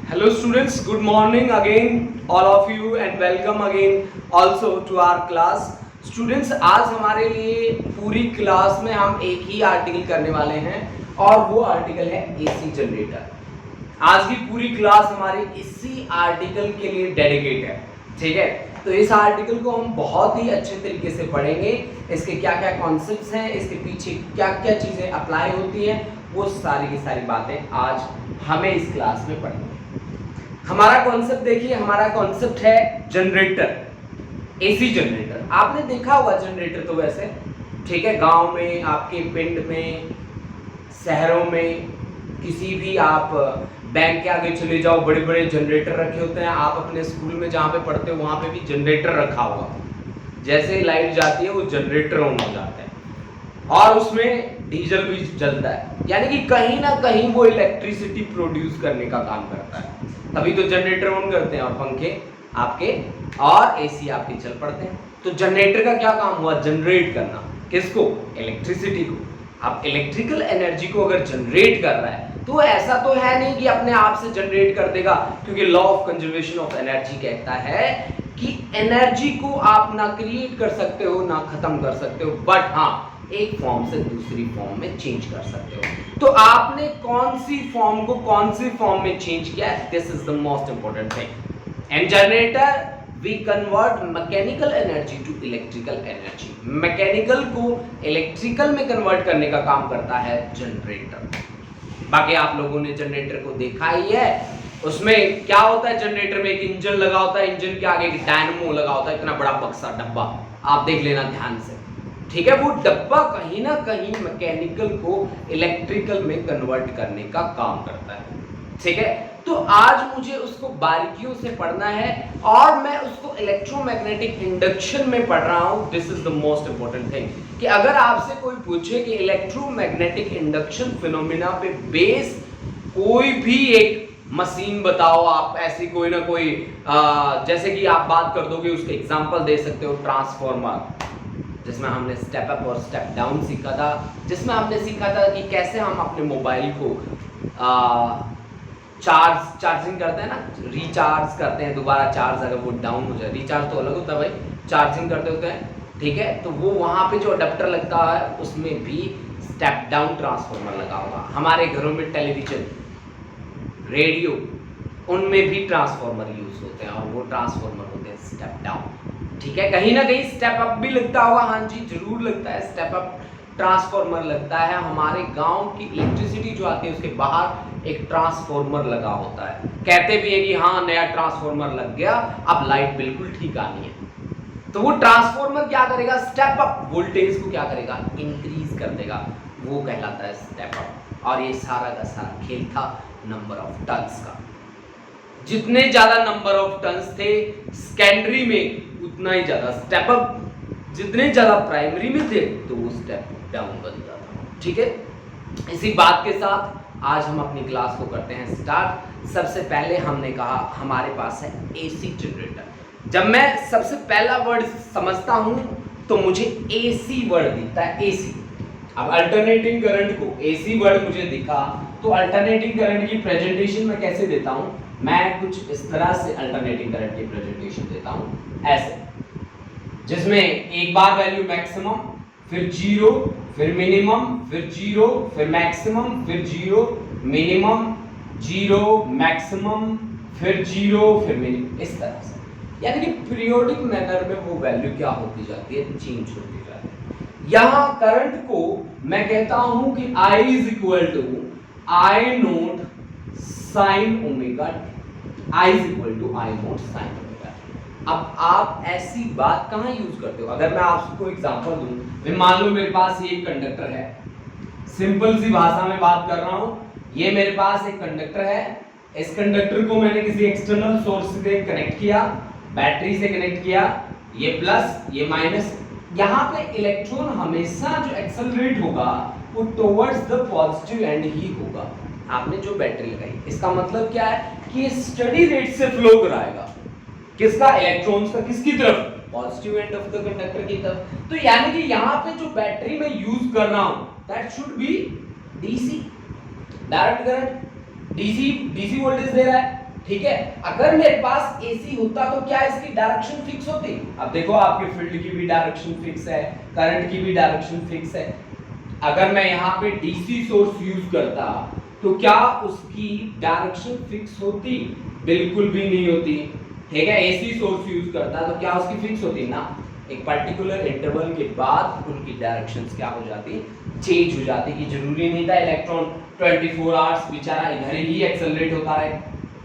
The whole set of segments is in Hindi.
Hello students, good morning again all of you and welcome again also to our class. Students, आज हमारे लिए पूरी क्लास में हम एक ही आर्टिकल करने वाले हैं और वो आर्टिकल है एसी जनरेटर। आज की पूरी क्लास हमारी इसी आर्टिकल के लिए डेडिकेट है, ठीक है। तो इस आर्टिकल को हम बहुत ही अच्छे तरीके से पढ़ेंगे, इसके क्या क्या कॉन्सेप्ट्स हैं, इसके पीछे क्या क्या चीज़ें अप्लाई होती हैं, वो सारी की सारी बातें आज हमें इस क्लास में पढ़ेंगे। हमारा कॉन्सेप्ट देखिए, हमारा कॉन्सेप्ट है जनरेटर, एसी जनरेटर। आपने देखा होगा जनरेटर तो वैसे, ठीक है, गांव में, आपके पिंड में, शहरों में, किसी भी आप बैंक के आगे चले जाओ, बड़े बड़े जनरेटर रखे होते हैं। आप अपने स्कूल में जहाँ पे पढ़ते हो वहाँ पे भी जनरेटर रखा होगा। जैसे ही लाइट जाती है वो जनरेटर ऑन हो जाता है और उसमें डीजल भी जलता है, यानी कि कहीं ना कहीं वो इलेक्ट्रिसिटी प्रोड्यूस करने का काम करता है। तभी तो जनरेटर ऑन करते हैं और पंखे आपके और एसी आपके चल पड़ते हैं। तो जनरेटर का क्या काम हुआ? जनरेट करना। किसको? इलेक्ट्रिसिटी को। अब इलेक्ट्रिकल एनर्जी को अगर जनरेट कर रहा है तो ऐसा तो है नहीं कि अपने आप से जनरेट कर देगा, क्योंकि law of conservation of energy कहता है कि एनर्जी को आप ना क्रिएट कर सकते हो ना खत्म कर सकते हो, बट हाँ एक फॉर्म से दूसरी फॉर्म में चेंज कर सकते हो। तो आपने कौन सी फॉर्म को कौन सी फॉर्म में चेंज किया, this is the most important thing. And generator we convert mechanical energy to electrical energy. Mechanical को इलेक्ट्रिकल में कन्वर्ट करने का काम करता है जनरेटर। बाकी आप लोगों ने जनरेटर को देखा ही है। उसमें क्या होता है? जनरेटर में एक इंजन लगा होता है, इंजन के आगे एक डायनमो लगा होता है, इतना बड़ा बक्सा डब्बा, आप देख लेना ध्यान से, ठीक है। वो डब्बा कहीं ना कहीं मैकेनिकल को इलेक्ट्रिकल में कन्वर्ट करने का काम करता है, ठीक है। तो आज मुझे उसको बारीकियों से पढ़ना है और मैं उसको इलेक्ट्रोमैग्नेटिक इंडक्शन में पढ़ रहा हूं। This is the most important thing कि अगर आपसे कोई पूछे कि इलेक्ट्रोमैग्नेटिक इंडक्शन फिनोमिना पे बेस कोई भी एक मशीन बताओ, आप ऐसी कोई ना कोई जैसे कि आप बात कर दोगे, उसके एग्जांपल दे सकते हो ट्रांसफॉर्मर, जिसमें हमने स्टेप अप और स्टेप डाउन सीखा था, जिसमें हमने सीखा था कि कैसे हम अपने मोबाइल को चार्जिंग करते हैं ना, रिचार्ज करते हैं, दोबारा चार्ज अगर वो डाउन हो जाए, रिचार्ज तो अलग होता है भाई, चार्जिंग करते होते हैं, ठीक है। तो वो वहाँ पे जो अडेप्टर लगता है उसमें भी स्टेप डाउन ट्रांसफॉर्मर लगा होगा। हमारे घरों में टेलीविजन, रेडियो, उनमें भी ट्रांसफॉर्मर यूज होते हैं और वो ट्रांसफॉर्मर होते हैं स्टेप डाउन, ठीक है। कहीं ना कहीं स्टेप अप भी लगता होगा, हाँ जी जरूर लगता है, स्टेप अप ट्रांसफॉर्मर लगता है। हमारे गांव की इलेक्ट्रिसिटी जो आती है उसके बाहर एक ट्रांसफॉर्मर लगा होता है, कहते भी है कि हाँ नया ट्रांसफॉर्मर लग गया, अब लाइट बिल्कुल ठीक आनी है। तो वो ट्रांसफॉर्मर क्या करेगा? स्टेप अप वोल्टेज को क्या करेगा? इंक्रीज कर देगा, वो कहलाता है स्टेप अप। और ये सारा का सारा खेल था नंबर ऑफ टर्न्स का। जितने ज्यादा नंबर ऑफ टर्न्स थे सेकेंडरी में उतना ही ज्यादा स्टेप अप, जितने ज्यादा प्राइमरी में थे तो वो स्टेप डाउन बन जाता, ठीक है। इसी बात के साथ आज हम अपनी क्लास को करते हैं स्टार्ट। सबसे पहले हमने कहा हमारे पास है एसी जनरेटर। जब मैं सबसे पहला वर्ड समझता हूं तो मुझे एसी वर्ड दिखता है, एसी। अब अल्टरनेटिंग करंट को एसी वर्ड मुझे दिखा तो अल्टरनेटिंग करंट की प्रेजेंटेशन मैं कैसे देता हूं? मैं कुछ इस तरह से अल्टरनेटिंग करंट की प्रेजेंटेशन देता हूं, ऐसे, जिसमें एक बार वैल्यू मैक्सिमम, फिर जीरो, फिर मिनिमम, फिर जीरो, फिर मैक्सिमम, फिर जीरो, मिनिमम, जीरो, मैक्सिमम, फिर जीरो, फिर मिनिमम, इस तरह से। यानी कि पीरियोडिक मैनर में वो वैल्यू क्या होती जाती है? चेंज होती जाती है। यहां करंट को मैं कहता हूं कि I is equal to I nought sine omega t. I is equal to I nought sine omega t. अब आप ऐसी बात कहां यूज करते हो? अगर मैं आपको एग्जांपल दूं, मान लो मेरे पास ये कंडक्टर है, सिंपल सी भाषा में बात कर रहा हूं, ये मेरे पास एक कंडक्टर है, इस कंडक्टर को मैंने किसी एक्सटर्नल सोर्स से कनेक्ट किया, बैटरी से कनेक्ट किया, ये प्लस ये माइनस। यहाँ पे इलेक्ट्रॉन हमेशा जो एक्सेलरेट होगा वो towards the positive and he होगा। आपने जो बैटरी लगाई, इसका मतलब क्या है कि ये स्टडी रेट से फ्लो कराएगा, किसका? इलेक्ट्रॉन्स का, किसकी तरफ? Positive end of the conductor की तरफ। तो यानी कि यहाँ पे जो बैटरी में यूज कर रहा हूं that should be DC, direct current, DC voltage दे रहा है, ठीक है। अगर मेरे पास एसी होता तो क्या इसकी डायरेक्शन फिक्स होती? अब देखो आपके फील्ड की भी डायरेक्शन फिक्स है, करंट की भी डायरेक्शन फिक्स है। अगर मैं यहाँ पे डीसी सोर्स यूज करता तो क्या उसकी डायरेक्शन फिक्स होती? बिल्कुल भी नहीं होती। ठीक है, एसी सोर्स यूज करता तो क्या उसकी फिक्स होती? ना, एक पर्टिकुलर इंटरवल के बाद उनकी डायरेक्शंस क्या हो जाती? चेंज हो जाती। कि जरूरी नहीं था इलेक्ट्रॉन 24 आवर्स बेचारा इधर ही एक्सेलरेट होता रहे।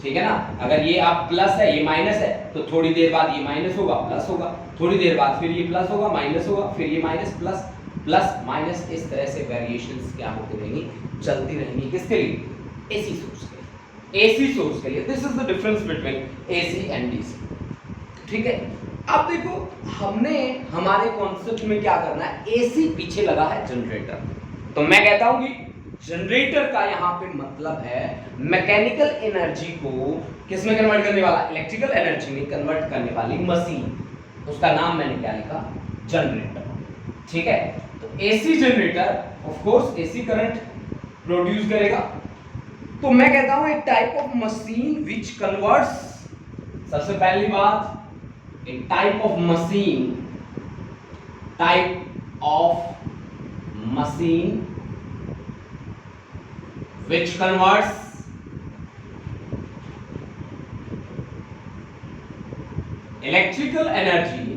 ठीक है ना, अगर ये आप प्लस है ये माइनस है तो थोड़ी देर बाद ये माइनस होगा प्लस होगा, थोड़ी देर बाद फिर ये प्लस होगा माइनस होगा, फिर ये माइनस प्लस प्लस माइनस, इस तरह से वेरिएशंस क्या होती रहेंगी? चलती रहेंगी। किसके लिए? एसी सोर्स के लिए। एसी सोर्स के लिए। This is the difference between AC and DC. ठीक है, अब देखो हमने हमारे कॉन्सेप्ट में क्या करना है, एसी पीछे लगा है जनरेटर, तो मैं कहता हूं कि जनरेटर का यहां पे मतलब है मैकेनिकल एनर्जी को किस में कन्वर्ट करने वाला? इलेक्ट्रिकल एनर्जी में कन्वर्ट करने वाली मशीन। उसका नाम मैंने क्या लिखा? जनरेटर। ठीक है, तो AC generator off course AC current produce करेगा। तो मैं कहता हूं एक type of machine which converts, सबसे पहली बात, a type of machine which converts mechanical energy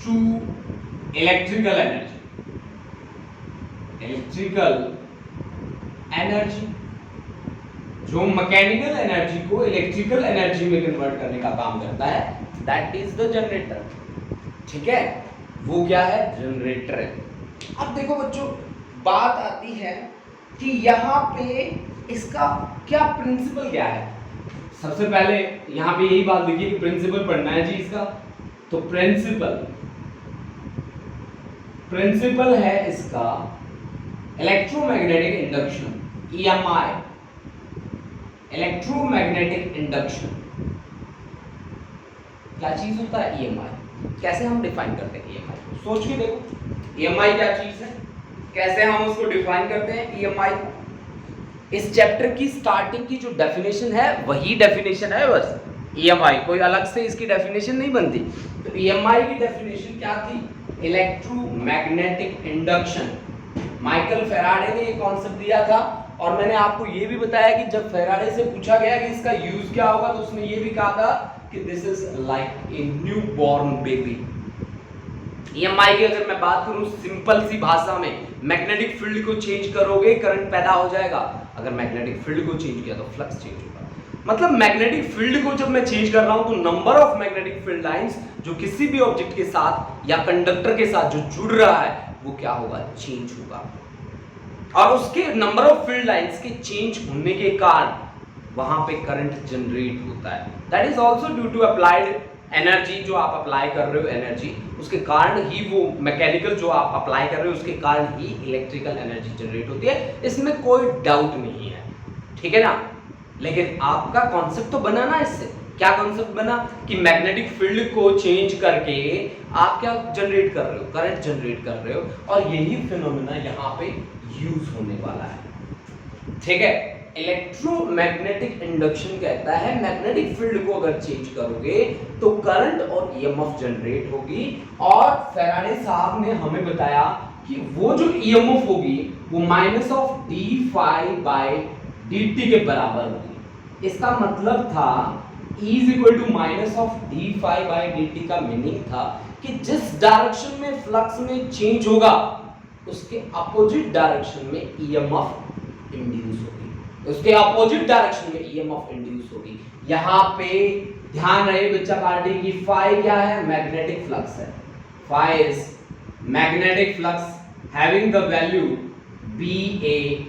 to electrical energy, जो मैकेनिकल एनर्जी को इलेक्ट्रिकल एनर्जी में कन्वर्ट करने का काम करता है, दैट इज द जनरेटर। ठीक है, वो क्या है? जनरेटर है। अब देखो बच्चों, बात आती है कि यहाँ पे इसका क्या प्रिंसिपल क्या है। सबसे पहले यहाँ पे यही बात देखिए कि प्रिंसिपल पढ़ना है जी इसका। तो प्रिंसिपल है इसका electromagnetic induction, EMI, electromagnetic induction. क्या चीज होता है EMI? कैसे हम डिफाइन करते हैं EMI को? सोच के देखो EMI क्या चीज है, कैसे हम उसको डिफाइन करते हैं EMI को। इस चैप्टर की स्टार्टिंग की जो डेफिनेशन है वही डेफिनेशन है बस, EMI, कोई अलग से इसकी डेफिनेशन नहीं बनती। तो EMI की डेफिनेशन क्या थी? Electromagnetic induction. माइकल फेराडे ने ये कॉन्सेप्ट दिया था, और मैंने आपको ये भी बताया कि जब फेराडे से पूछा गया कि इसका यूज क्या होगा तो उसने ये भी कहा था कि this is like a new born baby. EMI की अगर मैं बात करूं सिंपल सी भाषा में, मैग्नेटिक फील्ड को चेंज करोगे करंट पैदा हो जाएगा, अगर मैग्नेटिक फील्ड को चेंज किया तो फ्लक्स चेंज होगा। मतलब मैग्नेटिक फील्ड को जब मैं चेंज कर रहा हूं तो number of magnetic field lines जो किसी भी ऑब्जेक्ट के साथ या कंडक्टर के साथ जो जुड़ रहा है वो क्या होगा? चेंज होगा। और उसके नंबर ऑफ फील्ड लाइंस के चेंज होने के कारण वहां पे करंट जनरेट होता है। That is also due to applied energy, जो आप अप्लाई कर रहे हो एनर्जी, उसके कारण ही वो मैकेनिकल जो आप अप्लाई कर रहे हो उसके कारण ही इलेक्ट्रिकल एनर्जी जनरेट होती है, इसमें कोई डाउट नहीं है। ठीक है ना, लेकिन आपका कॉन्सेप्ट तो बना ना इससे। क्या कॉन्सेप्ट बना कि मैग्नेटिक फील्ड को चेंज करके आप क्या जनरेट कर रहे हो? करंट जनरेट कर रहे हो, और यही फिनोमेना यहाँ पे यूज होने वाला है। ठीक है, इलेक्ट्रोमैग्नेटिक इंडक्शन कहता है मैग्नेटिक फील्ड को अगर चेंज करोगे तो करंट और EMF जनरेट होगी। और फेराडे साहब ने हमें बताया कि वो जो EMF होगी वो माइनस ऑफ d∅/dt के बराबर होगी। इसका मतलब था E is equal to minus of d∅/dt का मीनिंग था कि जिस डायरेक्शन में फ्लक्स में चेंज होगा उसके अपोजिट डायरेक्शन में EMF इंड्यूस होगी, उसके अपोजिट डायरेक्शन में EMF इंड्यूस होगी। यहाँ पे ध्यान रहे बच्चा पार्टी की, फाई क्या है? मैग्नेटिक फ्लक्स है। Phi is magnetic flux having the value BA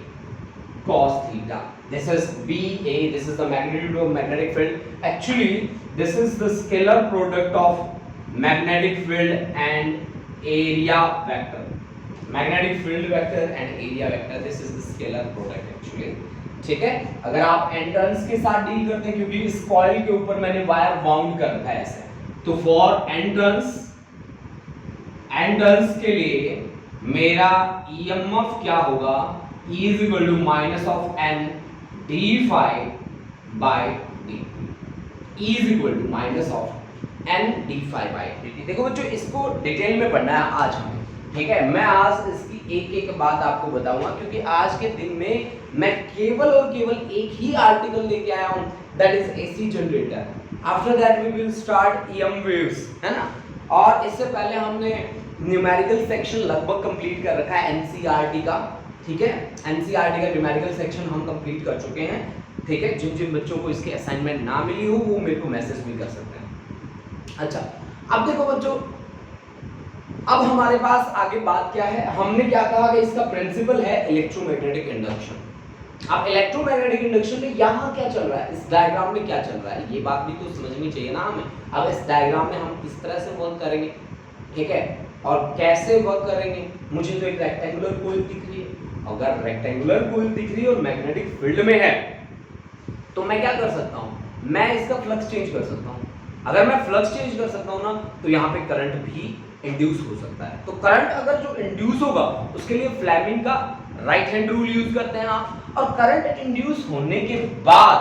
cos theta. This is BA, this is the magnitude of magnetic field. Actually this is the scalar product of magnetic field and area vector. Magnetic field vector and area vector, this is the scalar product actually. ठीक है, अगर आप एंट्रेंस के साथ डील करते हैं, क्योंकि इस कॉइल के ऊपर मैंने वायर बाउंड कर रखा है ऐसे, तो फॉर एंट्रेंस एंड टर्न्स के लिए मेरा ईएमएफ क्या होगा, E is equal to minus of n d phi by d, E is equal to minus of n d phi by d. देखो बच्चों, इसको डिटेल में पढ़ना है आज हमें, ठीक है। मैं आज इसकी एक एक बात आपको बताऊंगा, क्योंकि आज के दिन में मैं केवल और केवल एक ही आर्टिकल लेके आया हूं, that is AC generator. After that we will start EM waves, है ना। और इससे पहले हमने न्यूमेरिकल सेक्शन लगभग कंप्लीट कर रखा है एनसीईआरटी का, ठीक है। एनसीईआरटी का न्यूमेरिकल सेक्शन हम कंप्लीट कर चुके हैं, ठीक है। जिन जिन बच्चों को इसकी असाइनमेंट ना मिली हो वो मेरे को मैसेज भी कर सकते हैं। अच्छा, अब देखो बच्चों, अब हमारे पास आगे बात क्या है, हमने क्या कहा कि इसका प्रिंसिपल है इलेक्ट्रोमैग्नेटिक इंडक्शन। अब इलेक्ट्रोमैग्नेटिक इंडक्शन में यहाँ क्या चल रहा है, इस डायग्राम में क्या चल रहा है, ये बात भी तो समझनी चाहिए ना हमें। अब इस डायग्राम में हम किस तरह से वर्क करेंगे, ठीक है, और कैसे वर्क करेंगे। मुझे तो एक रेक्टेंगुलर कोइल दिख रही है, अगर रेक्टेंगुलर कोइल दिख रही है और मैग्नेटिक फील्ड में है तो मैं क्या कर सकता हूँ, मैं इसका फ्लक्स चेंज कर सकता हूँ। अगर मैं फ्लक्स चेंज कर सकता हूँ ना, तो यहाँ पे करंट भी इंड्यूस हो सकता है। तो करंट अगर जो इंड्यूस होगा उसके लिए फ्लेमिंग का राइट हैंड रूल यूज करते हैं आप। और करंट इंड्यूस होने के बाद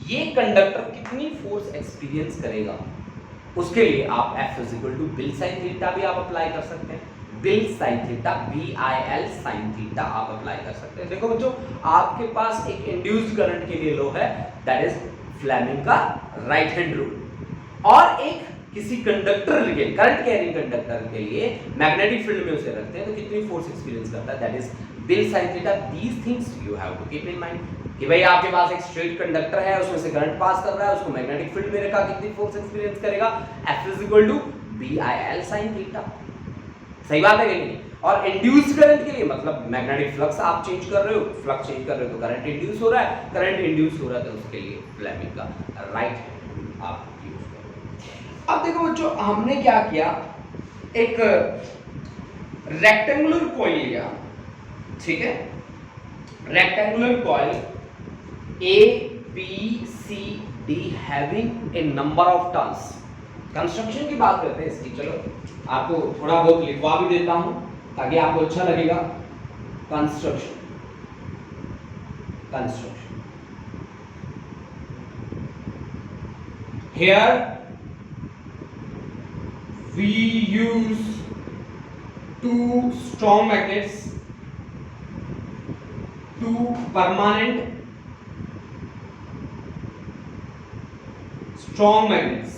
ये कंडक्टर कितनी फोर्स एक्सपीरियंस करेगा, उसके लिए आप F equal to BIL sine theta भी आप अप्लाई कर सकते हैं। BIL sine theta, BIL sine theta आप अप्लाई कर सकते हैं। देखो बच्चों, आपके पास एक इंड्यूस्ड करंट के लिए लो है, दैट इज फ्लेमिंग का राइट हैंड रूल। और एक किसी कंडक्टर के करंट कैरिंग कंडक्टर के लिए मैग्नेटिक फील्ड में उसे रखते हैं तो कितनी फोर्स एक्सपीरियंस करता है, that is BIL sine theta. These things you have to keep in mind कि भाई आपके पास एक स्ट्रेट कंडक्टर है, उसमें से करंट पास कर रहा है, उसको मैग्नेटिक फील्ड में रखा, कितनी फोर्स एक्सपीरियंस करेगा, F is equal to BIL sine theta. सही बात है कि नहीं। और इंड्यूस्ड करंट के लिए मतलब मैग्नेटिक फ्लक्स आप चेंज कर रहे हो, फ्लक्स चेंज कर रहे हो तो करंट इंड्यूस हो रहा है, करंट इंड्यूस हो रहा है तो उसके लिए फ्लेमिंग का राइट हैंड आप यूज करो। अब देखो बच्चों, हमने क्या किया, एक रेक्टेंगुलर कॉइल लिया, ठीक है। Rectangular coil ABCD having a number of turns. Construction की बात करते हैं इसकी, चलो आपको थोड़ा बहुत लिखवा भी देता हूं ताकि आपको अच्छा लगेगा। Construction here we use two strong magnets, two permanent strong magnets,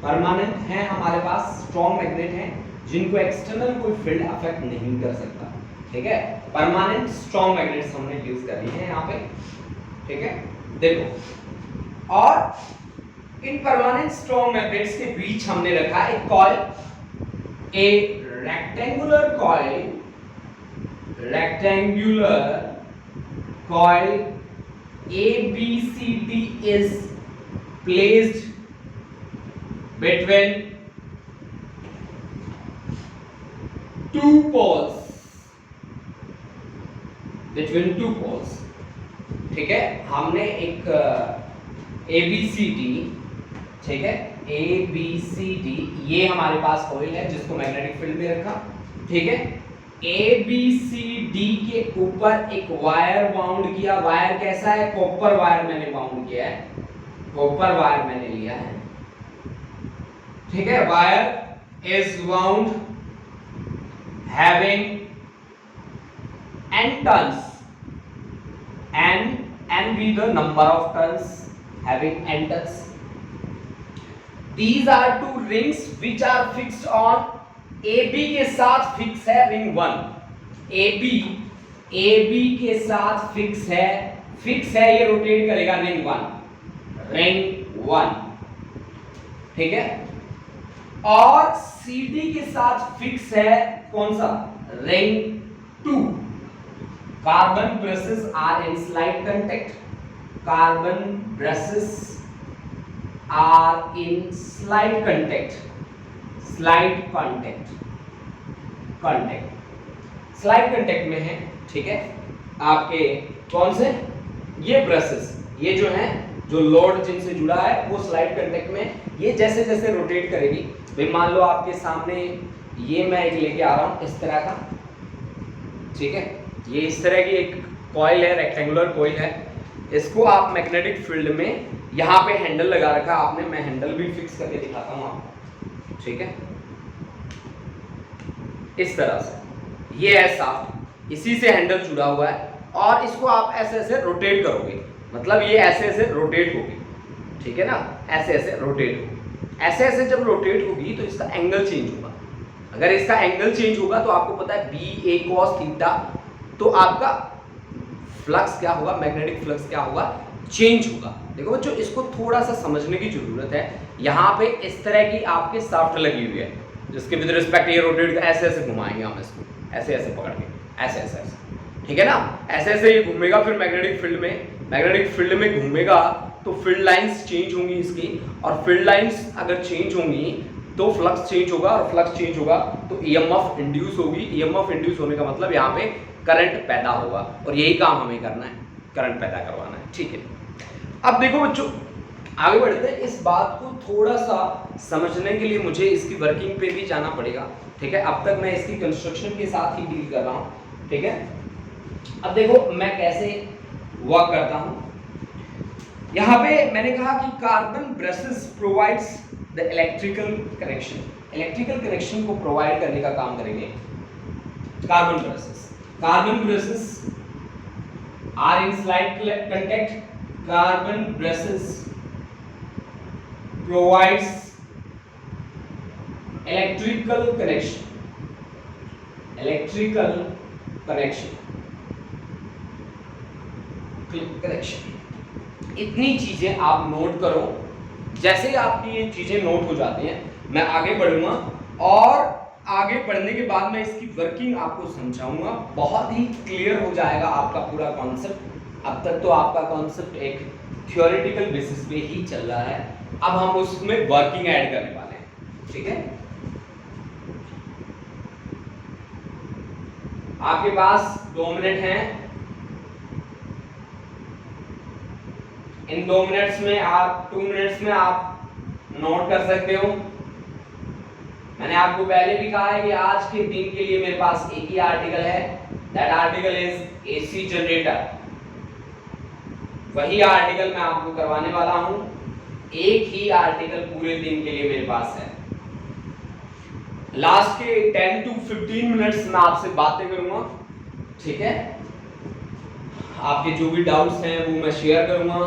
permanent है हमारे पास, स्ट्रॉन्ग मैग्नेट हैं जिनको एक्सटर्नल कोई फील्ड अफेक्ट नहीं कर सकता, ठीक है। परमानेंट स्ट्रॉन्ग मैग्नेट्स हमने यूज कर लिए हैं यहाँ पे, ठीक है। देखो, और इन परमानेंट स्ट्रॉन्ग मैग्नेट्स के बीच हमने रखा एक coil, A rectangular coil ABCD is placed between two poles, ठीक है। हमने एक ABCD, ठीक है, ABCD ये हमारे पास कॉइल है जिसको मैग्नेटिक फील्ड में रखा, ठीक है। ABCD के ऊपर एक वायर बाउंड किया, वायर कैसा है, कॉपर वायर मैंने बाउंड किया है, कॉपर वायर मैंने लिया है, ठीक है। Wire is bound having n turns, n be the number of turns, having n turns. These are two rings which are fixed on AB के साथ फिक्स है रिंग 1, AB के साथ फिक्स है ये रोटेट करेगा रिंग 1, ठीक है। और CD के साथ फिक्स है कौन सा, ring 2। Carbon brushes are in slide contact, carbon brushes are in slide contact, slide contact में है, ठीक है। आपके कौन से ये ब्रशेस, ये जो हैं जो लोड जिनसे जुड़ा है वो स्लाइड कांटेक्ट में ये जैसे जैसे रोटेट करेगी। भाई मान लो आपके सामने ये मैं एक लेके आ रहा हूँ इस तरह का, ठीक है, ये इस तरह की एक कॉइल है, रेक्टेंगुलर कॉइल है। इसको आप मैग्नेटिक फील्ड में यहाँ पे हैंडल लगा रखा आपने, मैं हैंडल भी फिक्स करके दिखाता हूँ आपको, ठीक है, इस तरह से ये है शाफ्ट, इसी से हैंडल जुड़ा हुआ है और इसको आप ऐसे ऐसे रोटेट करोगे, मतलब ये ऐसे ऐसे रोटेट होगी, ठीक है ना, ऐसे ऐसे रोटेट होगी। ऐसे ऐसे जब रोटेट होगी तो इसका एंगल चेंज होगा। अगर इसका एंगल चेंज होगा तो आपको पता है बी ए कॉस थीटा, तो आपका फ्लक्स क्या होगा, मैग्नेटिक फ्लक्स क्या होगा, चेंज होगा। देखो बच्चों इसको थोड़ा सा समझने की जरूरत है। यहाँ पे इस तरह की आपके शाफ्ट लगी हुई है जिसके विद रिस्पेक्ट ये रोटेट ऐसे ऐसे घुमाएंगे हम इसको, ऐसे ऐसे पकड़ के, ऐसे ऐसे ऐसे, ठीक है ना, ऐसे ऐसे ये घूमेगा। फिर मैग्नेटिक फील्ड में घूमेगा तो फील्ड लाइंस चेंज होंगी इसकी, और फील्ड लाइंस अगर चेंज होंगी तो फ्लक्स चेंज होगा, और फ्लक्स चेंज होगा तो ईएमएफ इंड्यूस होगी। ईएमएफ इंड्यूस होने का मतलब यहाँ पे करंट पैदा होगा, और यही काम हमें करना है, करंट पैदा करवाना है, ठीक है। अब देखो बच्चों आगे बढ़ते हैं। इस बात को थोड़ा सा समझने के लिए मुझे इसकी वर्किंग पे भी जाना पड़ेगा, ठीक है। अब तक मैं इसकी कंस्ट्रक्शन के साथ ही डील कर रहा हूँ, ठीक है। अब देखो मैं कैसे वर्क करता हूँ। यहाँ पे मैंने कहा कि carbon brushes provides the electrical connection, electrical connection को प्रोवाइड करने का काम करेंगे carbon brushes. Carbon brushes are in slide contact, carbon brushes provides electrical connection। इतनी चीजें आप नोट करो। जैसे ही आपकी ये चीजें नोट हो जाती हैं मैं आगे बढ़ूंगा, और आगे बढ़ने के बाद मैं इसकी वर्किंग आपको समझाऊंगा। बहुत ही क्लियर हो जाएगा आपका पूरा कॉन्सेप्ट। अब तक तो आपका कॉन्सेप्ट एक थ्योरेटिकल बेसिस पे ही चल रहा है, अब हम उसमें वर्किंग ऐड करने वाले हैं, ठीक है। आपके पास 2 मिनट हैं। इन 2 मिनट्स में आप 2 मिनट्स में आप नोट कर सकते हो। मैंने आपको पहले भी कहा है कि आज के दिन के लिए मेरे पास एक ही आर्टिकल है, that article is AC generator. वही आर्टिकल मैं आपको करवाने वाला हूं, एक ही आर्टिकल पूरे दिन के लिए मेरे पास है। लास्ट के 10 to 15 मिनट्स में आपसे बातें करूंगा, ठीक है। आपके जो भी डाउट्स हैं वो मैं शेयर करूंगा,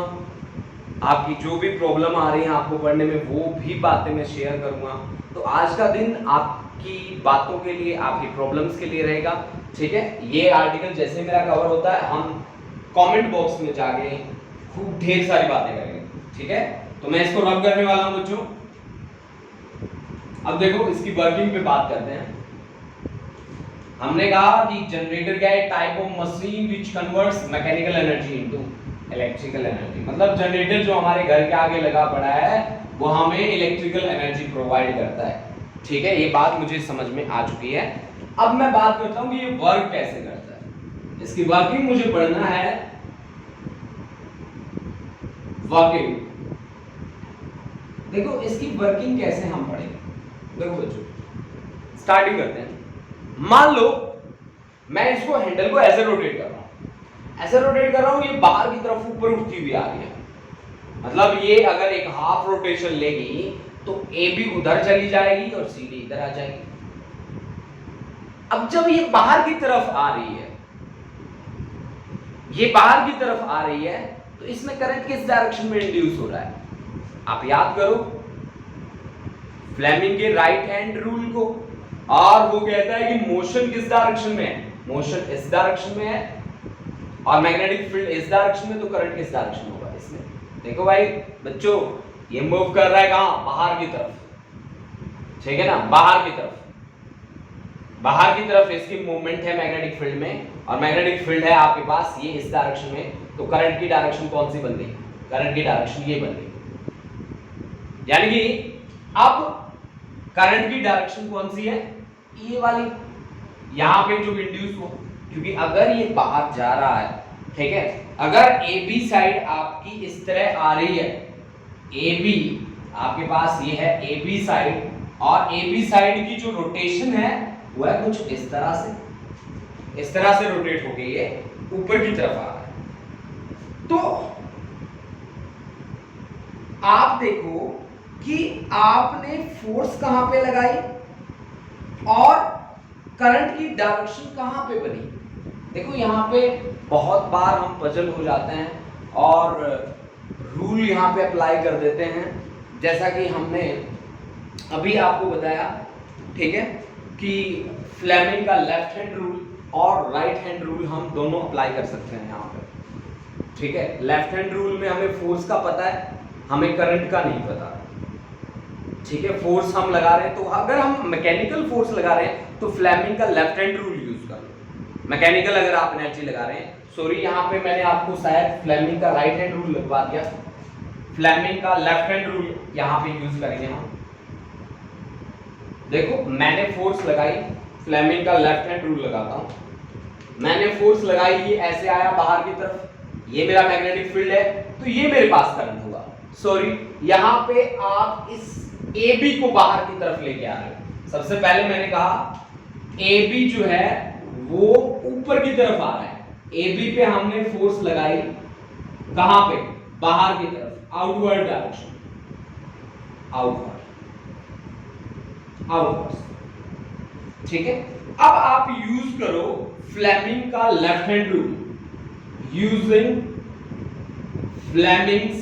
आपकी जो भी प्रॉब्लम आ रही है आपको पढ़ने में वो भी बातें मैं शेयर करूंगा। तो आज का दिन आपकी बातों के लिए, आपकी प्रॉब्लम्स के लिए रहेगा, ठीक है। ये आर्टिकल जैसे मेरा कवर होता है हम कमेंट बॉक्स में जाके खूब ढेर सारी बातें करेंगे, ठीक है। तो मैं इसको रब करने वाला हूं बच्चों। अब देखो इसकी वर्किंग पे बात करते हैं। हमने कहा कि जनरेटर क्या है, type of machine which converts mechanical energy into electrical energy. मतलब जनरेटर जो हमारे घर के आगे लगा पड़ा है वो हमें इलेक्ट्रिकल एनर्जी प्रोवाइड करता है, ठीक है। ये बात मुझे समझ में आ चुकी है। अब मैं बात करता हूं कि ये वर्क कैसे करता है। इसकी वर्किंग मुझे पढ़ना है, वर्किंग। देखो इसकी वर्किंग कैसे हम पढ़ेंगे। देखो बच्चों स्टार्टिंग करते हैं। मान लो मैं इसको हैंडल को ऐसे रोटेट कर रहा हूं, ऐसे रोटेट कर रहा हूं, ये बाहर की तरफ ऊपर उठती हुई आ रही है। मतलब ये अगर एक हाफ रोटेशन लेगी तो ए भी उधर चली जाएगी और सी भी इधर आ जाएगी। अब जब ये बाहर की तरफ आ रही है, ये बाहर की तरफ आ रही है, तो इसमें करंट किस डायरेक्शन में इंड्यूस हो रहा है। आप याद करो फ्लेमिंग के राइट हैंड रूल को, और वो कहता है कि मोशन किस डायरेक्शन में है, मोशन इस डायरेक्शन में है, और मैग्नेटिक फील्ड इस डायरेक्शन में, तो करंट किस डायरेक्शन में होगा इसमें। देखो भाई बच्चों ये मूव कर रहा है कहां, बाहर की तरफ, ठीक है ना, बाहर की तरफ। बाहर की तरफ इसकी मूवमेंट है मैग्नेटिक फील्ड में, और मैग्नेटिक फील्ड है आपके पास ये इस डायरेक्शन में, तो करंट की डायरेक्शन कौन सी बन गई, करंट की डायरेक्शन ये बन गई। यानी कि अब करंट की डायरेक्शन कौन सी है, ये वाली, यहां पे जो इंड्यूस हो, क्योंकि अगर ये बाहर जा रहा है ठीक है, अगर ए बी साइड आपकी इस तरह आ रही है, ए बी आपके पास ये है ए बी साइड, और ए बी साइड की जो रोटेशन है वो है कुछ इस तरह से रोटेट होके ये ऊपर की तरफ आ रहा है। तो आप देखो कि आपने फोर्स कहां पे लगाई और करंट की डायरेक्शन कहां पे बनी। देखो यहां पे बहुत बार हम पजल हो जाते हैं और रूल यहां पे अप्लाई कर देते हैं, जैसा कि हमने अभी आपको बताया, ठीक है, कि फ्लेमिंग का लेफ्ट हैंड रूल और राइट हैंड रूल हम दोनों अप्लाई कर सकते हैं यहां पर। ठीक है, लेफ्ट हैंड रूल में हमें फोर्स का पता है, हमें करंट का नहीं पता। ठीक है, फोर्स हम लगा रहे हैं, तो अगर हम मैकेनिकल फोर्स लगा रहे हैं तो फ्लेमिंग का लेफ्ट हैंड रूल यूज कर लो। मैकेनिकल अगर आप एनर्जी लगा रहे हैं, सॉरी यहां पे मैंने आपको शायद फ्लेमिंग का राइट हैंड रूल लगवा दिया, फ्लेमिंग का लेफ्ट हैंड रूल यहां पे यूज करेंगे हम। देखो मैंने फोर्स लगाई, फ्लेमिंग का लेफ्ट हैंड रूल लगाता हूं। मैंने फोर्स लगाई, ये ऐसे आया बाहर की तरफ, ये मेरा मैग्नेटिक फील्ड है, तो ये मेरे पास करंट होगा। सॉरी यहां पे आप इस ए बी को बाहर की तरफ लेके आ रहे हो। सबसे पहले मैंने कहा ए बी जो है वो ऊपर की तरफ आ रहा है, ए बी पे हमने फोर्स लगाई, कहां पे, बाहर की तरफ, आउटवर्ड डायरेक्शन, आउटवर्ड। ठीक है, अब आप यूज करो फ्लेमिंग का left hand rule. Using Fleming's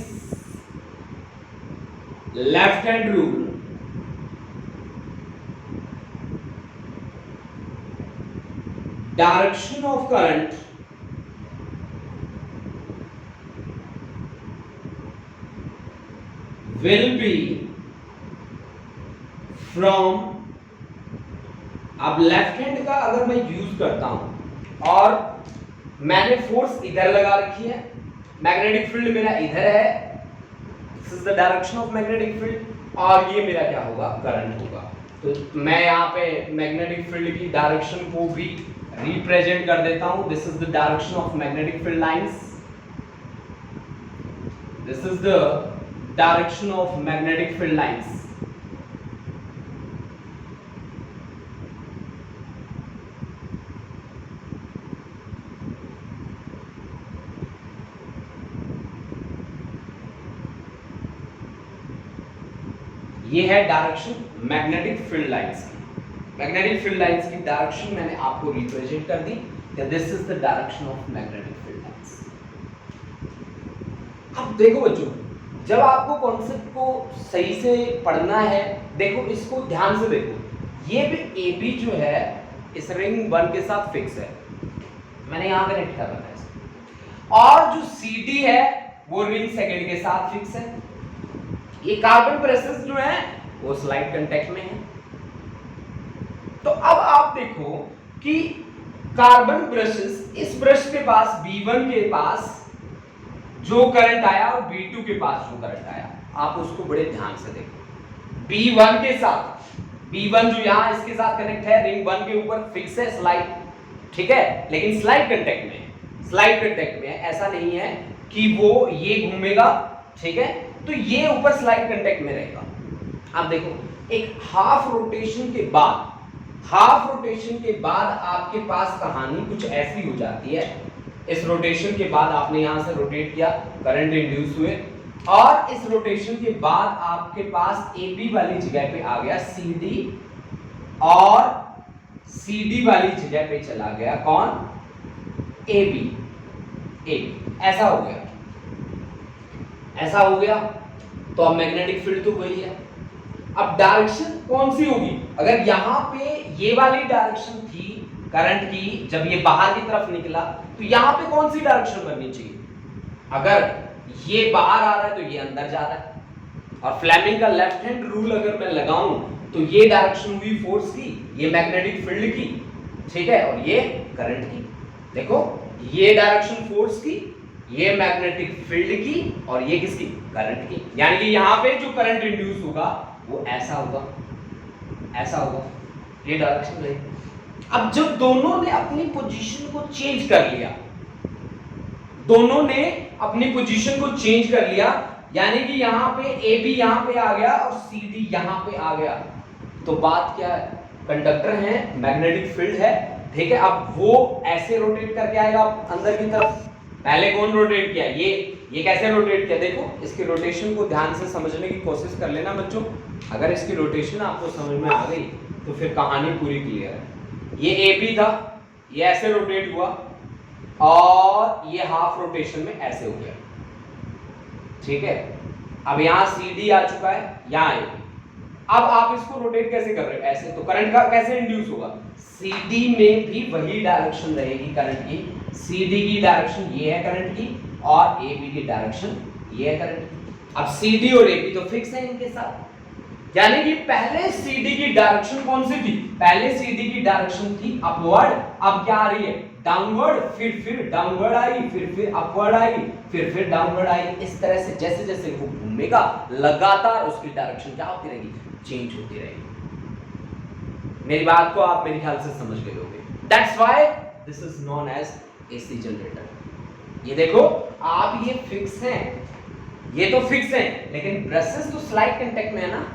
left hand rule, direction of current will be from, अब लेफ्ट हैंड का अगर मैं यूज करता हूं और मैंने फोर्स इधर लगा रखी है, मैग्नेटिक फील्ड मेरा इधर है, this is the direction of magnetic field, और ये मेरा क्या होगा, करंट होगा। तो मैं यहाँ पे मैग्नेटिक फील्ड की डायरेक्शन को भी रिप्रेजेंट कर देता हूं। This is the direction of magnetic field lines, this is the direction of magnetic field lines. ये है डायरेक्शन मैग्नेटिक फील्ड लाइंस की। मैग्नेटिक फील्ड लाइंस की डायरेक्शन मैंने आपको रिप्रेजेंट कर दी, this is the direction of magnetic field lines. अब देखो बच्चों, जब आपको कॉन्सेप्ट को सही से पढ़ना है, देखो इसको ध्यान से देखो, ये भी ए बी जो है इस रिंग 1 के साथ फिक्स है, मैंने यहां कनेक्ट कर रखा है, और जो सी डी है वो रिंग सेकंड के साथ फिक्स है। ये कार्बन ब्रशेस जो है वो स्लाइड कांटेक्ट में है। तो अब आप देखो कि कार्बन ब्रशेस, इस ब्रश के पास B1 के पास जो करंट आया और B2 के पास जो करंट आया, आप उसको बड़े ध्यान से देखो। B1 के साथ, B1 जो यहां इसके साथ कनेक्ट है, रिंग 1 के ऊपर फिक्स है स्लाइड, ठीक है, लेकिन स्लाइड कांटेक्ट में है, स्लाइड कांटेक्ट में है, ऐसा नहीं है कि वो ये घूमेगा, ठीक है, तो ये ऊपर स्लाइड कांटेक्ट में रहेगा। अब देखो एक हाफ रोटेशन के बाद, हाफ रोटेशन के बाद आपके पास कहानी कुछ ऐसी हो जाती है। इस रोटेशन के बाद आपने यहां से रोटेट किया, करंट इंड्यूस हुए, और इस रोटेशन के बाद आपके पास ए बी वाली जगह पे आ गया सी डी, और सी डी वाली जगह पे चला गया कौन, ए बी। ऐसा हो गया, ऐसा हो गया, तो अब मैग्नेटिक फील्ड तो वही है। अब डायरेक्शन कौन सी होगी, अगर यहां पे ये वाली डायरेक्शन थी करंट की, जब ये बाहर की तरफ निकला, तो यहां पे कौन सी डायरेक्शन बननी चाहिए, अगर ये बाहर आ रहा है तो ये अंदर जा रहा है, और फ्लेमिंग का लेफ्ट हैंड रूल अगर मैं लगाऊं तो ये डायरेक्शन हुई फोर्स की, ये मैग्नेटिक फील्ड की, ठीक है, और ये करंट की। देखो ये डायरेक्शन फोर्स की, ये मैग्नेटिक फील्ड की, और ये किसकी, करंट की। यानी कि यहां पे जो करंट इंड्यूस होगा वो ऐसा होगा, ऐसा होगा, ये डायरेक्शन रहेगी। अब जब दोनों ने अपनी पोजीशन को चेंज कर लिया, दोनों ने अपनी पोजीशन को चेंज कर लिया, यानी कि यहां पे ए बी यहां पे आ गया और सी डी यहां पे आ गया। तो बात क्या है, कंडक्टर है, मैग्नेटिक फील्ड है, ठीक है। अब वो ऐसे रोटेट करके आएगा अंदर की तरफ। पहले कौन रोटेट किया, ये कैसे रोटेट किया, देखो इसकी रोटेशन को ध्यान से समझने की कोशिश कर लेना बच्चों। अगर इसकी रोटेशन आपको समझ में आ गई तो फिर कहानी पूरी क्लियर है। ये ए बी था, ये ऐसे रोटेट हुआ और ये हाफ रोटेशन में ऐसे हो गया, ठीक है। अब यहां सी डी आ चुका है, यहां ए बी। अब आप इसको रोटेट कैसे कर रहे हो, ऐसे, तो करंट का कैसे इंड्यूस होगा, CD में भी वही डायरेक्शन रहेगी करंट की। CD की डायरेक्शन ये है करंट की और AB की डायरेक्शन ये है करंट की। अब CD और AB तो फिक्स है इनके साथ, यानी कि पहले CD की डायरेक्शन कौन सी थी, पहले CD की डायरेक्शन थी अपवर्ड, अब क्या आ रही है डाउनवर्ड, फिर डाउनवर्ड आई, फिर अपवर्ड आई, फिर डाउनवर्ड आई। इस तरह से जैसे जैसे वो घूमेगा लगातार उसकी डायरेक्शन क्या होती रहेगी, चेंज होती रहेगी। मेरी बात को आप मेरे ख्याल से समझ गए होंगे। That's why this is known as AC generator. ये देखो आप ये फिक्स हैं, ये तो फिक्स है, लेकिन ब्रशेस तो स्लाइड कांटेक्ट में है ना,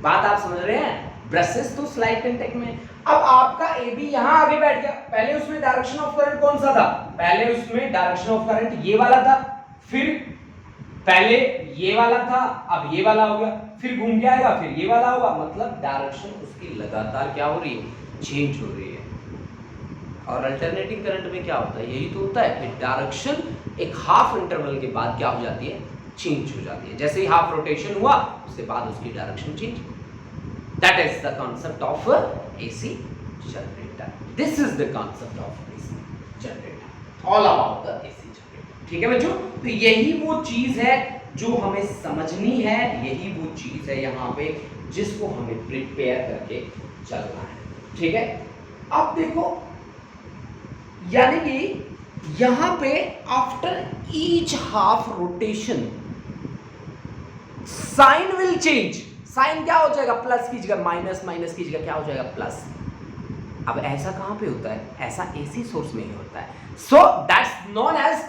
बात आप समझ रहे हैं, ब्रशेस तो स्लाइड कांटेक्ट में। अब आपका ए बी यहां आगे बैठ गया, पहले उसमें डायरेक्शन ऑफ करंट कौन सा था, पहले उसमें डायरेक्शन ऑफ करंट ये वाला था, फिर पहले ये वाला था, अब ये वाला हो गया, फिर घूम के आएगा, फिर ये वाला होगा, मतलब डायरेक्शन उसकी लगातार क्या हो रही है, चेंज हो रही है। और अल्टरनेटिंग करंट में क्या होता है, यही तो होता है कि डायरेक्शन एक हाफ इंटरवल के बाद क्या हो जाती है, चेंज हो जाती है। जैसे ही हाफ रोटेशन हुआ उसके बाद उसकी direction change. That is the concept of AC generator. This is the concept of AC generator, all about the AC generator. ठीक है बच्चों, तो यही वो चीज है जो हमें समझनी है, यही वो चीज है यहाँ पे जिसको हमें प्रिपेयर करके चलना है। ठीक है, अब देखो यानी कि यहां पे after each half rotation sine will change. Sine क्या हो जाएगा, प्लस की जगह माइनस, माइनस की जगह क्या हो जाएगा, प्लस। अब ऐसा कहां पे होता है, ऐसा एसी सोर्स में ही होता है। So that's known as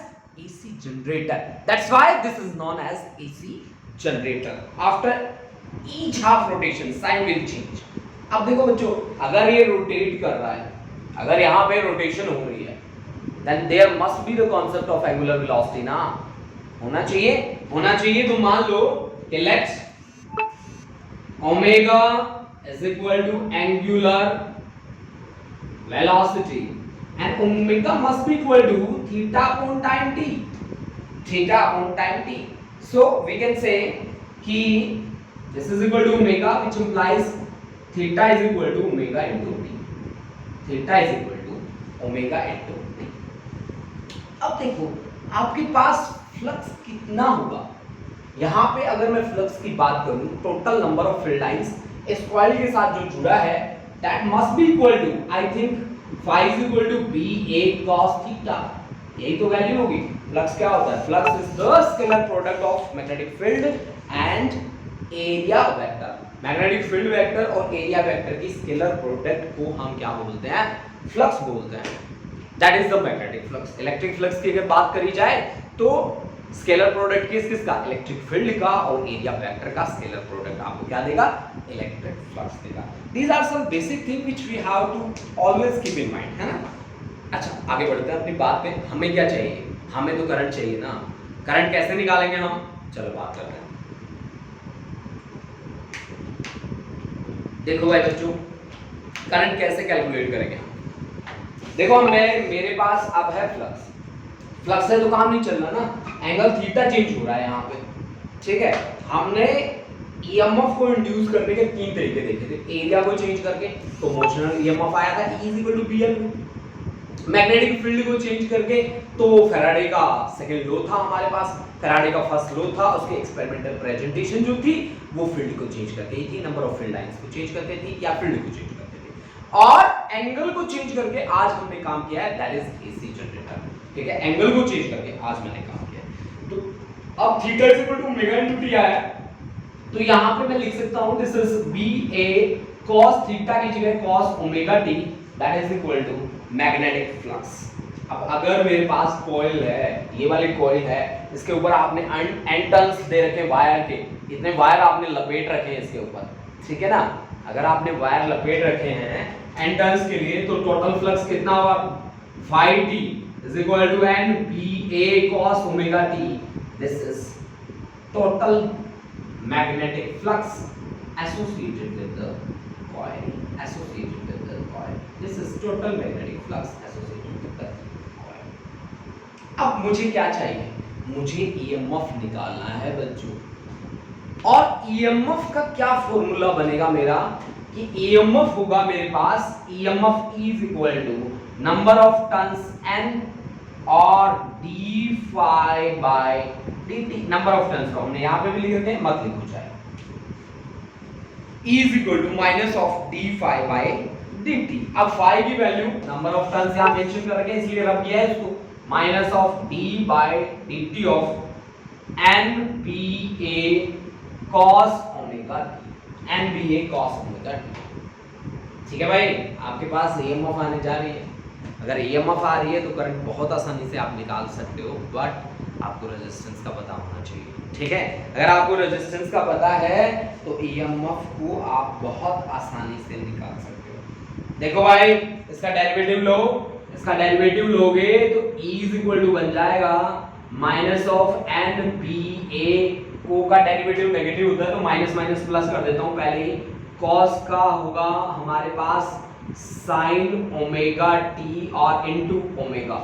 AC generator, that's why this is known as AC generator. After each half rotation sine will change. अब देखो बच्चों, अगर ये रोटेट कर रहा है, अगर यहां पे रोटेशन हो रही है, then there must be the concept of angular velocity ना, होना चाहिए। तो मान लो कि let's omega is equal to angular velocity and omega must be equal to theta upon time T. So we can say कि this is equal to omega which implies theta is equal to omega into T. Theta is equal to omega into T. अब देखो आपके पास फ्लक्स कितना होगा, यहां पे अगर मैं फ्लक्स की बात करूं, total number of field lines इस कॉइल के साथ जो जुड़ा है that must be equal to, I think phi is equal to BA cos theta, यही तो वैल्यू होगी। फ्लक्स क्या होता है, flux is the scalar product of magnetic field and area vector. Magnetic field vector और एरिया वेक्टर की स्केलर प्रोडक्ट को हम क्या बोलते हैं, फ्लक्स बोलते हैं। That is the magnetic flux. Electric flux की अगर बात करी जाए तो स्केलर प्रोडक्ट किसका, इलेक्ट्रिक फील्ड का और एरिया वेक्टर का स्केलर प्रोडक्ट आपको क्या देगा, इलेक्ट्रिक फ्लक्स देगा। These are some basic things which we have to always keep in mind, है ना। अच्छा आगे बढ़ते हैं अपनी बात पे। हमें क्या चाहिए, हमें तो करंट चाहिए ना। करंट कैसे निकालेंगे हम, चलो बात करते हैं। देखो भाई बच्चों, करंट कैसे कैलकुलेट करेंगे हम। देखो मेरे पास अब है फ्लक्स से तो काम नहीं चल रहा ना, एंगल थीटा चेंज हो रहा है यहाँ पे। ठीक है, हमने ईएमएफ को इंड्यूस करने के तीन तरीके देखे थे। एरिया को चेंज करके तो मोशनल ईएमएफ आया था E = BL। मैग्नेटिक फील्ड को चेंज करके तो फैराडे का सेकंड लॉ था हमारे पास, फैराडे का फर्स्ट लॉ था, उसकी एक्सपेरिमेंटल प्रेजेंटेशन जो थी वो फील्ड को चेंज करके ही थी, नंबर ऑफ फील्ड लाइंस को चेंज करके थी या फील्ड को चेंज करके थी। और एंगल को चेंज करके आज हमने काम किया है, दैट इज एसी जनरेटर। ठीक है, एंगल को चेंज करके आज मैंने काम किया है। तो अब थीटा = ओमेगा * t आया, तो यहां पे मैं लिख सकता हूं this is BA cos theta की जगह cos omega t, that is equal to magnetic flux. अब अगर मेरे पास कॉइल है, ये वाली कॉइल है, इसके ऊपर आपने एन टर्न्स दे रखे वायर के, इतने वायर आपने लपेट रखे हैं इसके ऊपर, ठीक है ना। अगर आपने वायर लपेट रखे हैं एन टर्न्स के लिए, तो टोटल फ्लक्स कितना होगा, phi t is equal to n ba cos omega t. This is total magnetic flux associated with the coil. Associated with the coil. This is total magnetic flux associated with the coil. अब मुझे क्या चाहिए, मुझे EMF निकालना है बच्चों। और EMF का क्या फॉर्मूला बनेगा मेरा, कि EMF होगा मेरे पास, EMF is equal to number of turns n और d phi by dt। Number of turns को हमने यहाँ पे भी लिख रखे हैं, मत लिखो चाहे, is equal to minus of d phi by dt। अब phi की वैल्यू नंबर ऑफ टर्न्स यहाँ मेंशन कर रखे हैं, इसलिए रख दिया है इसको, minus of d by dt of nba cos omega t, nba cos omega t। ठीक है भाई, आपके पास EMF आने जा रही है। अगर EMF आ रही है तो करंट बहुत आसानी से आप निकाल सकते हो, बट आपको रेजिस्टेंस का पता होना चाहिए, ठीक है। अगर आपको रेजिस्टेंस का पता है तो EMF को आप बहुत आसानी से निकाल सकते हो। देखो भाई, इसका डेरिवेटिव लो, इसका डेरिवेटिव लोगे तो E इज इक्वल टू बन जाएगा माइनस ऑफ NBA, को का डेरिवेटिव नेगेटिव होता है तो माइनस माइनस प्लस कर देता हूँ पहले ही, cos का होगा हमारे पास sin ओमेगा t और into omega,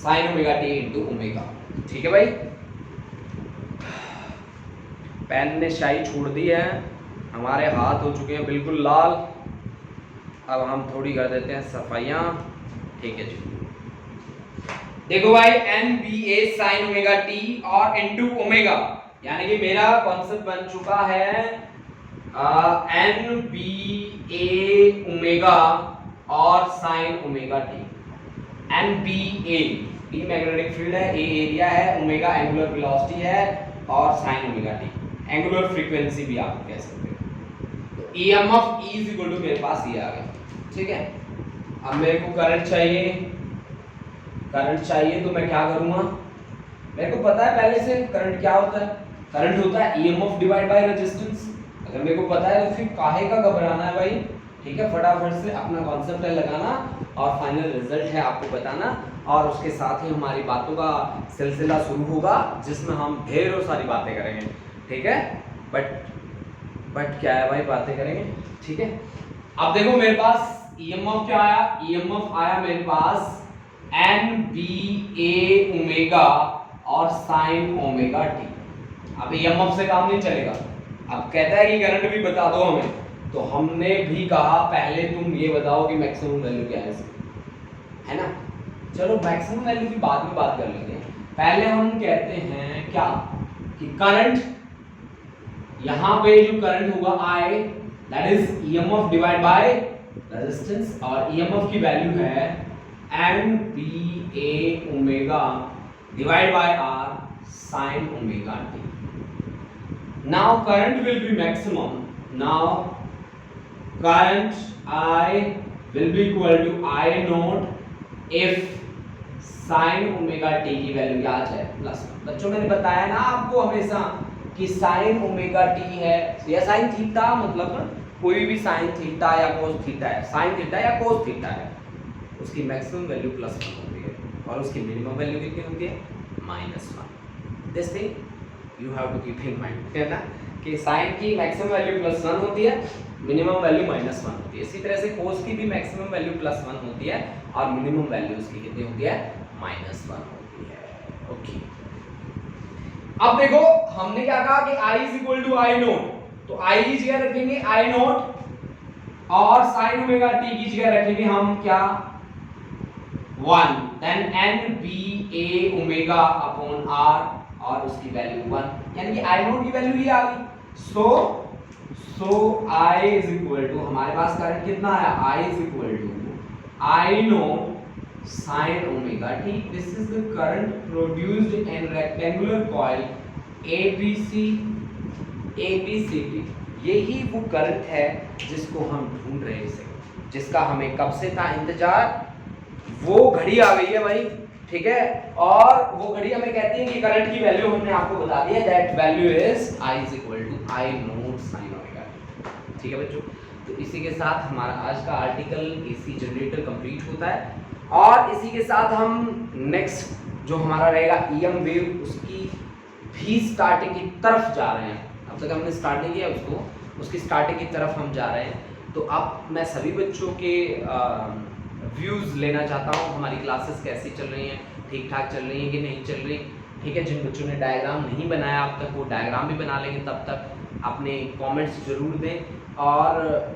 sin omega t into omega. ठीक है भाई, पेन ने स्याही छोड़ दी है, हमारे हाथ हो चुके हैं बिल्कुल लाल। अब हम थोड़ी कर देते हैं सफाइयाँ, ठीक है जी। देखो भाई, NBA sin ओमेगा t और इनटू ओमेगा, यानी कि मेरा कॉन्सेप्ट बन चुका है NBA ओमेगा और sine omega t. NBA B magnetic field है, A एरिया है, ओमेगा एंगुलर वेलोसिटी है और sine omega t angular frequency भी आप कह सकते हो। तो EMF E is equal to मेरे पास ये आ गया, ठीक है। अब मेरे को करंट चाहिए, करंट चाहिए तो मैं क्या करूँगा, मेरे को पता है पहले से करंट क्या होता है, करंट होता है EMF डिवाइड बाय रेजिस्टेंस। अगर मेरे को पता है तो फिर काहे का घबराना है भाई, ठीक है। फटाफट से अपना कॉन्सेप्ट है लगाना और फाइनल रिजल्ट है आपको बताना, और उसके साथ ही हमारी बातों का सिलसिला शुरू होगा जिसमें हम ढेरों सारी बातें करेंगे, ठीक है। बट क्या है भाई, बातें करेंगे, ठीक है। अब देखो मेरे पास EMF क्या आया, EMF आया मेरे पास NBA ओमेगा और साइन ओमेगा टी। अब EMF से काम नहीं चलेगा, अब कहता है कि करंट भी बता दो हमें, तो हमने भी कहा पहले तुम ये बताओ कि मैक्सिमम वैल्यू क्या है इसकी, है ना। चलो मैक्सिमम वैल्यू की बाद में बात कर लेंगे, पहले हम कहते हैं क्या कि करंट, यहाँ पे जो करंट होगा I, that is EMF divide by resistance, और EMF की वैल्यू है NBA omega divide by R sin omega t। Now current will be maximum. Now current I will be equal to I naught if sin omega t की वैल्यू क्या है प्लस। बच्चों मैंने बताया ना आपको हमेशा कि sin ओमेगा t है या sin थीटा, मतलब कोई भी sin थीटा या cos थीटा है, sin थीटा या cos थीटा है, उसकी मैक्सिमम वैल्यू प्लस 1 होती है और उसकी मिनिमम वैल्यू कितनी होती है, -1। This thing you have to keep in mind, है ना, कि साइन की मैक्सिमम वैल्यू +1 होती है, मिनिमम वैल्यू -1 होती है। इसी तरह से कोस की भी मैक्सिमम वैल्यू +1 होती है और मिनिमम वैल्यू उसकी कितनी होती है, -1 होती है। ओके, अब देखो हमने क्या कहा कि I is equal to I nought, तो I की जगह रखेंगे I नोट और sin ओमेगा t की जगह रखेंगे हम क्या, 1, then NBA omega upon R और उसकी वैल्यू 1, यानी कि I नोट की वैल्यू ये आ गई। So I is equal to, हमारे पास करंट कितना आया, I is equal to I nought sin omega t। This is the current produced in rectangular coil ABCD। यही वो करंट है जिसको हम ढूंढ रहे थे, जिसका हमें कब से था इंतजार, वो घड़ी आ गई है भाई, ठीक है। और वो घड़ी हमें कहती है कि करंट की वैल्यू हमने आपको बता दिया, that value is I is equal to I nought sine omega. ठीक है बच्चों, तो इसी के साथ हमारा आज का आर्टिकल एसी जनरेटर कंप्लीट होता है। और इसी के साथ हम नेक्स्ट जो हमारा रहेगा EM वेव, उसकी भी स्टार्टिंग की तरफ जा रहे हैं। अब तक हमने स्टार्ट नहीं किया उसको, उसकी स्टार्टिंग की तरफ हम जा रहे हैं। तो अब मैं सभी बच्चों के व्यूज़ लेना चाहता हूँ, हमारी क्लासेस कैसी चल रही हैं, ठीक ठाक चल रही हैं कि नहीं चल रही। ठीक है, जिन बच्चों ने डायग्राम नहीं बनाया अब तक वो डायग्राम भी बना लेंगे, तब तक अपने कमेंट्स जरूर दें और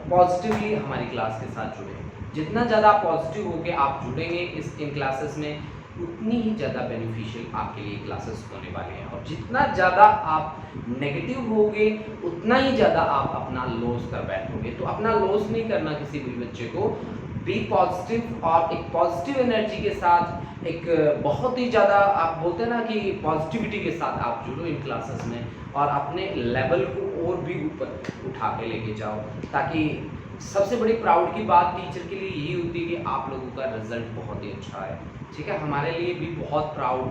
पॉजिटिवली हमारी क्लास के साथ जुड़ें। जितना ज़्यादा पॉजिटिव होकर आप जुड़ेंगे इन क्लासेस में, उतनी ही ज़्यादा बेनिफिशियल आपके लिए क्लासेस होने वाले हैं। और जितना ज़्यादा आप नेगेटिव होगे उतना ही ज़्यादा आप अपना लॉस कर बैठोगे। तो अपना लॉस नहीं करना किसी भी बच्चे को, बी पॉजिटिव और एक पॉजिटिव एनर्जी के साथ, एक बहुत ही ज़्यादा आप बोलते हैं ना कि पॉजिटिविटी के साथ आप जुड़ो इन क्लासेस में और अपने लेवल को और भी ऊपर उठा के लेके जाओ। ताकि सबसे बड़ी प्राउड की बात टीचर के लिए यही होती है कि आप लोगों का रिजल्ट बहुत ही अच्छा है। ठीक है, हमारे लिए भी बहुत प्राउड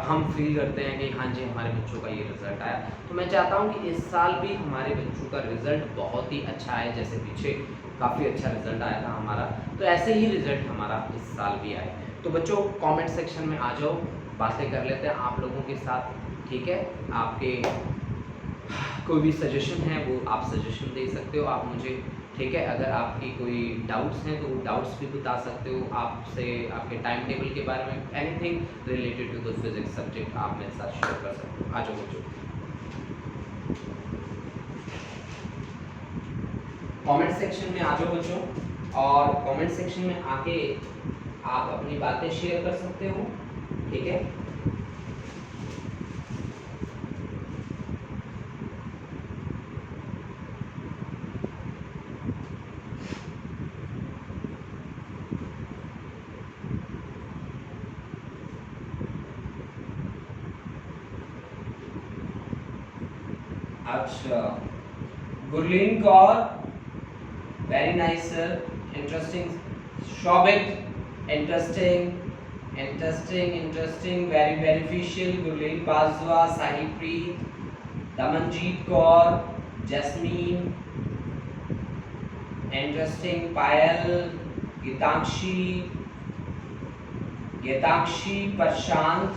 हम फील करते हैं कि हाँ जी हमारे बच्चों का ये रिज़ल्ट आया। तो मैं चाहता हूँ कि इस साल भी हमारे बच्चों का रिज़ल्ट बहुत ही अच्छा है, जैसे पीछे काफ़ी अच्छा रिज़ल्ट आया था हमारा, तो ऐसे ही रिज़ल्ट हमारा इस साल भी आए। तो बच्चों कमेंट सेक्शन में आ जाओ, बातें कर लेते हैं आप लोगों के साथ। ठीक है, आपके कोई भी सजेशन है वो आप सजेशन दे सकते हो आप मुझे। ठीक है, अगर आपकी कोई डाउट्स हैं तो वो डाउट्स भी बता सकते हो, आपसे आपके टाइम टेबल के बारे में anything related to the physics subject आप मेरे साथ शेयर कर सकते हो। आ जाओ बच्चों, कमेंट सेक्शन में आ जाओ बच्चों, और कमेंट सेक्शन में आके आप अपनी बातें शेयर कर सकते हो। ठीक है, अच्छा Gurleen Kaur, very nice sir, interesting. Shobhit, interesting interesting interesting, very beneficial. Gurleen Bajwa, Sahil Preet, Damanjeet Kaur, Jasmine, interesting. Payal, Geetakshi, Prashant,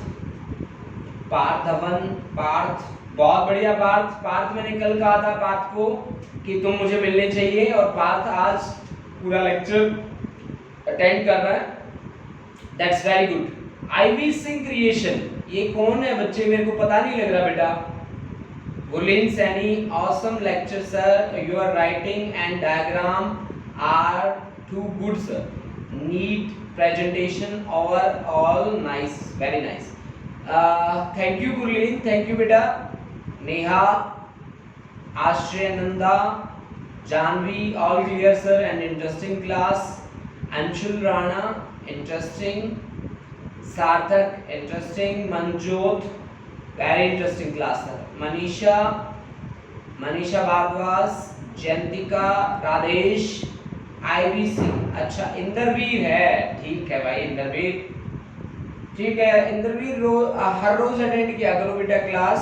Parthvan, Parth, बहुत बढ़िया पार्थ। पार्थ मैंने कल कहा था पार्थ को कि तुम मुझे मिलने चाहिए, और पार्थ आज पूरा लेक्चर अटेंड कर रहा है। That's very good. IV Singh creation, ये कौन है बच्चे, मेरे को पता नहीं लग रहा बेटा। Gurleen Saini, awesome lecture sir, your writing and diagram are too good sir, neat presentation overall nice, very nice. Thank you Gurleen, thank you बेटा। Neha, Ashray Nanda, Janvi, all clear sir and interesting class. Anshul Rana, interesting. Sarthak, interesting. Manjot, very interesting class sir. Manisha Bhardwaj, Jayantika, Radhesh, IBC, अच्छा इंद्रवीर है, ठीक है भाई इंद्रवीर, ठीक है इंद्रवीर। हर रोज अटेंड किया करो बेटा क्लास,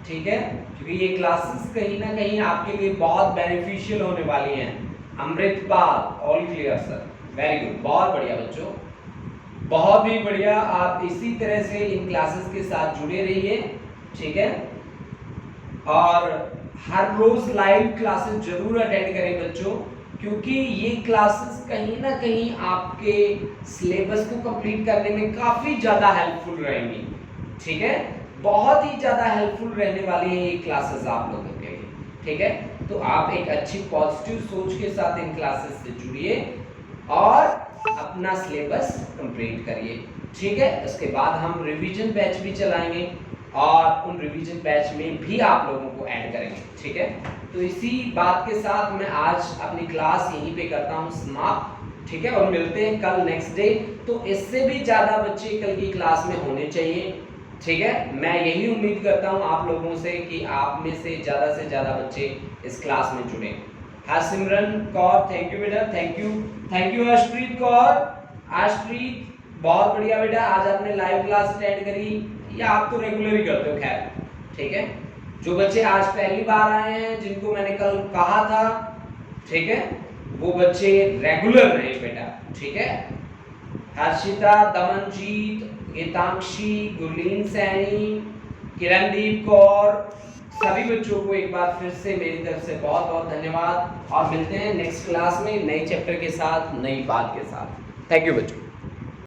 ठीक है, क्योंकि ये क्लासेस कहीं ना कहीं आपके लिए बहुत बेनिफिशियल होने वाली हैं। Amritpal, all clear sir, very good, बहुत बढ़िया बच्चों, बहुत ही बढ़िया। आप इसी तरह से इन क्लासेस के साथ जुड़े रहिए, ठीक है, और हर रोज लाइव क्लासेस जरूर अटेंड करें बच्चों, क्योंकि ये क्लासेस कहीं ना कहीं आपके सिलेबस को कंप्लीट करने में काफी ज्यादा हेल्पफुल रहेंगी। ठीक है, बहुत ही ज्यादा हेल्पफुल रहने वाली है ये क्लासेस आप लोगों के लिए। ठीक है, तो आप एक अच्छी पॉजिटिव सोच के साथ इन क्लासेस से जुड़िए और अपना सिलेबस कंप्लीट करिए। ठीक है, उसके बाद हम रिवीजन बैच भी चलाएंगे और उन रिवीजन बैच में भी आप लोगों को ऐड करेंगे। ठीक है, तो इसी बात के साथ मैं आज अपनी क्लास यहीं पे करता हूँ समाप्त। ठीक है, और मिलते हैं कल नेक्स्ट डे। तो इससे भी ज़्यादा बच्चे कल की क्लास में होने चाहिए। ठीक है, मैं यही उम्मीद करता हूँ आप लोगों से कि आप में से ज़्यादा बच्चे इस क्लास में जुड़े। हरसिमरन कौर, थैंक यू बेटा, थैंक यू हर्षप्रीत कौर, हर्षप्रीत बहुत बढ़िया बेटा, आज आपने लाइव क्लास अटेंड करी या आप तो रेगुलर ही करते हो, खैर ठीक है। जो बच्चे आज पहली बार आए हैं, जिनको मैंने कल कहा था, ठीक है, वो बच्चे रेगुलर रहे बेटा, ठीक है। हर्षिता, दमनजीत, गीतांशी, गुरलीन सैनी, किरणदीप कौर, सभी बच्चों को एक बार फिर से मेरी तरफ से बहुत बहुत धन्यवाद और मिलते हैं नेक्स्ट क्लास में नए चैप्टर के साथ, नई बात के साथ। थैंक यू बच्चों।